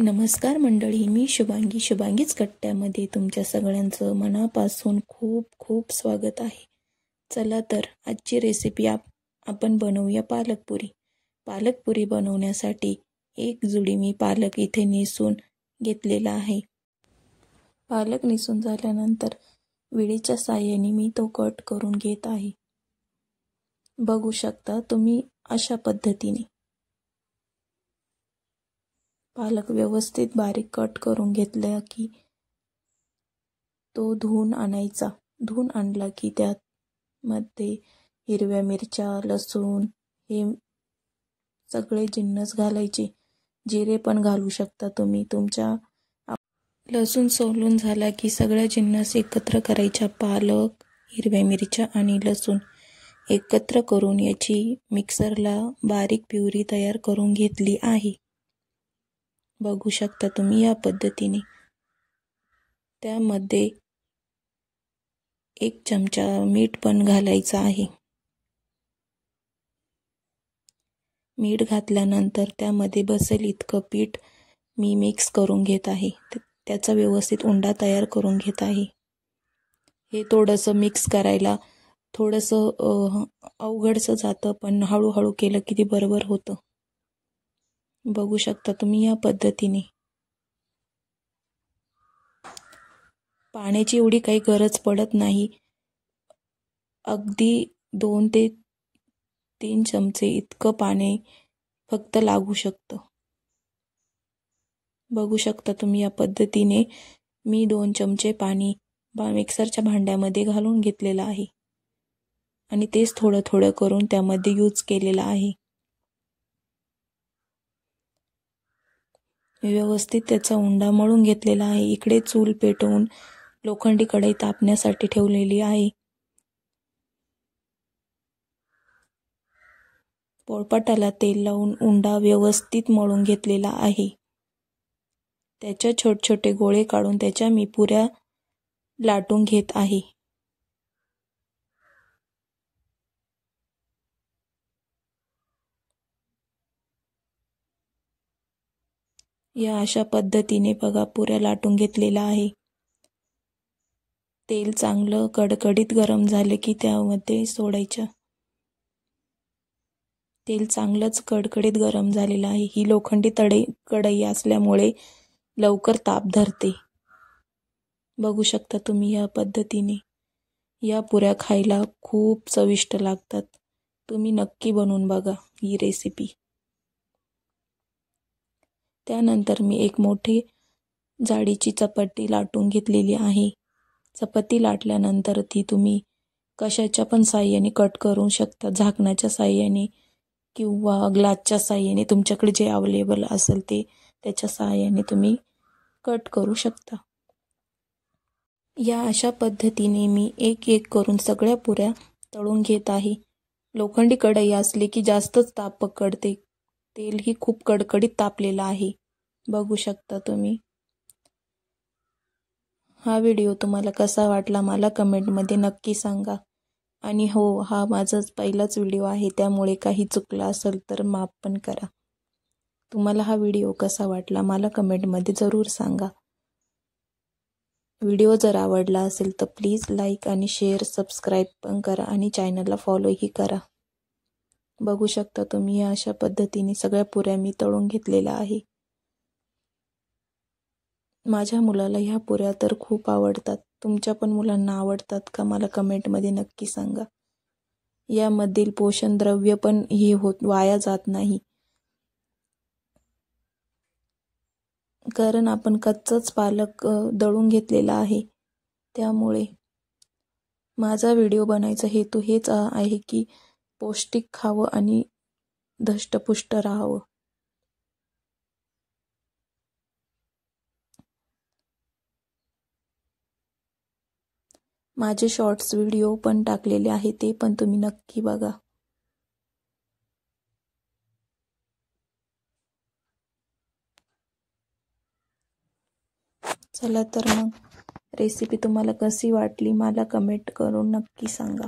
नमस्कार मंडळी, मी शुभांगीच कट्ट्यामध्ये तुमच्या सगळ्यांचं मनापासून खूप खूप स्वागत आहे। चला तर आजची रेसिपी आपण बनवूया पालकपुरी। पालकपुरी बनवण्यासाठी एक जुडी मी पालक इथे नेसून घेतलेला आहे। पालक नेसून झाल्यानंतर विळीच्या साहाय्याने मी तो कट करून घेत आहे। बघू शकता तुम्ही अशा पद्धतीने पालक व्यवस्थित बारीक कट करून घेतला की तो धुवून आणायचा। धुवून आणला की त्यात मध्ये हिरव्या मिरच्या, लसूण हे सगळे जिन्नस घालायचे। जिरे पण घालू शकता तुम्ही तुमच्या। लसूण सोलून झाला की सगळ्या जिन्नस एकत्र करायच्या। पालक, हिरव्या मिरच्या आणि लसूण एकत्र करून याची मिक्सरला बारीक प्युरी तयार करून घेतली आहे। बघू शकता तुम्ही या पद्धतीने। त्यामध्ये 1 चमचा मीठ पण घालायचं आहे। मीठ घातल्यानंतर त्यामध्ये बसेल इतकं पीठ मी मिक्स करून घेत आहे। त्याचा व्यवस्थित उंडा तयार करून घेत आहे। हे थोडंसं मिक्स करायला थोडंसं अवघडचं जातं, पण हळूहळू केलं की ते बरोबर होतं। बघू शकता तुम्ही या पद्धतीने। पाण्याची एवढी काही गरज पडत नाही, अगदी 2 ते 3 चमचे इतकं पाणी फक्त लागू शकतं। बघू शकता तुम्ही या पद्धतीने मी 2 चमचे पाणी मिक्सरच्या भांड्यामध्ये घालून घेतलेलं आहे आणि तेच थोडं थोडं करून त्यामध्ये यूज केलेलं आहे। व्यवस्थित त्याचा उंडा मळून घेतलेला आहे। इकडे चूल पेटवून लोखंडी कढई तापण्यासाठी ठेवलेली आहे। पोळपाटाला तेल लावून उंडा व्यवस्थित मळून घेतलेला आहे। त्याच्या छोटे छोटे गोळे काढून त्याच्या मी पुऱ्या लाटून घेत आहे। या अशा पद्धतीने बघा पुऱ्या लाटून घेतलेला आहे। तेल चांगलं कडकडीत गरम झाले की त्यामध्ये सोडायचं। तेल चांगलंच कडकडीत गरम झालेलं आहे। ही लोखंडी कढई असल्यामुळे लवकर ताप धरते। बघू शकता तुम्ही या पद्धतीने। या पुऱ्या खायला खूप चविष्ट लागतात। तुम्ही नक्की बनवून बघा ही रेसिपी। त्यानंतर मी एक मोठी जाडीची चपाती लाटून घेतलेली आहे। चपाती लाटल्यानंतर ती तुम्ही कशाच्या पण साहाय्याने कट करू शकता। झाकणाच्या साहाय्याने किंवा ग्लासच्या साहाय्याने, तुमच्याकडे जे अवेलेबल असेल ते त्याच्या साहाय्याने तुम्ही कट करू शकता। या अशा पद्धतीने मी एक एक करून सगळ्या पुऱ्या तळून घेत आहे। लोखंडी कढई असली की जास्तच ताप पकडते। तेल ही खूप कडकडीत तापलेलं आहे। बघू शकता तुम्ही। हा व्हिडिओ तुम्हाला कसा वाटला मला कमेंटमध्ये नक्की सांगा। आणि हो, हा माझाच पहिलाच व्हिडिओ आहे, त्यामुळे काही चुकलं असेल तर माफ पण करा। तुम्हाला हा व्हिडिओ कसा वाटला मला कमेंटमध्ये जरूर सांगा। व्हिडिओ जर आवडला असेल तर प्लीज लाईक आणि शेअर, सबस्क्राईब पण करा आणि चॅनलला फॉलोही करा। बघू शकता तुम्ही या अशा पद्धतीने सगळ्या पुऱ्या मी तळून घेतलेल्या आहे। माझ्या मुलाला ह्या पुऱ्या तर खूप आवडतात। तुमच्या पण मुलांना आवडतात का मला कमेंटमध्ये नक्की सांगा। यामधील पोषण द्रव्य पण वाया जात नाही, कारण आपण कच्चाच पालक दळून घेतलेला आहे। त्यामुळे माझा व्हिडिओ बनायचा हेतू हेच आहे की पौष्टिक खावं आणि धष्टपुष्ट राहावं। माझे शॉर्ट्स व्हिडिओ पण टाकलेले आहे, ते पण तुम्ही नक्की बघा। चला तर मग रेसिपी तुम्हाला कशी वाटली मला कमेंट करून नक्की सांगा।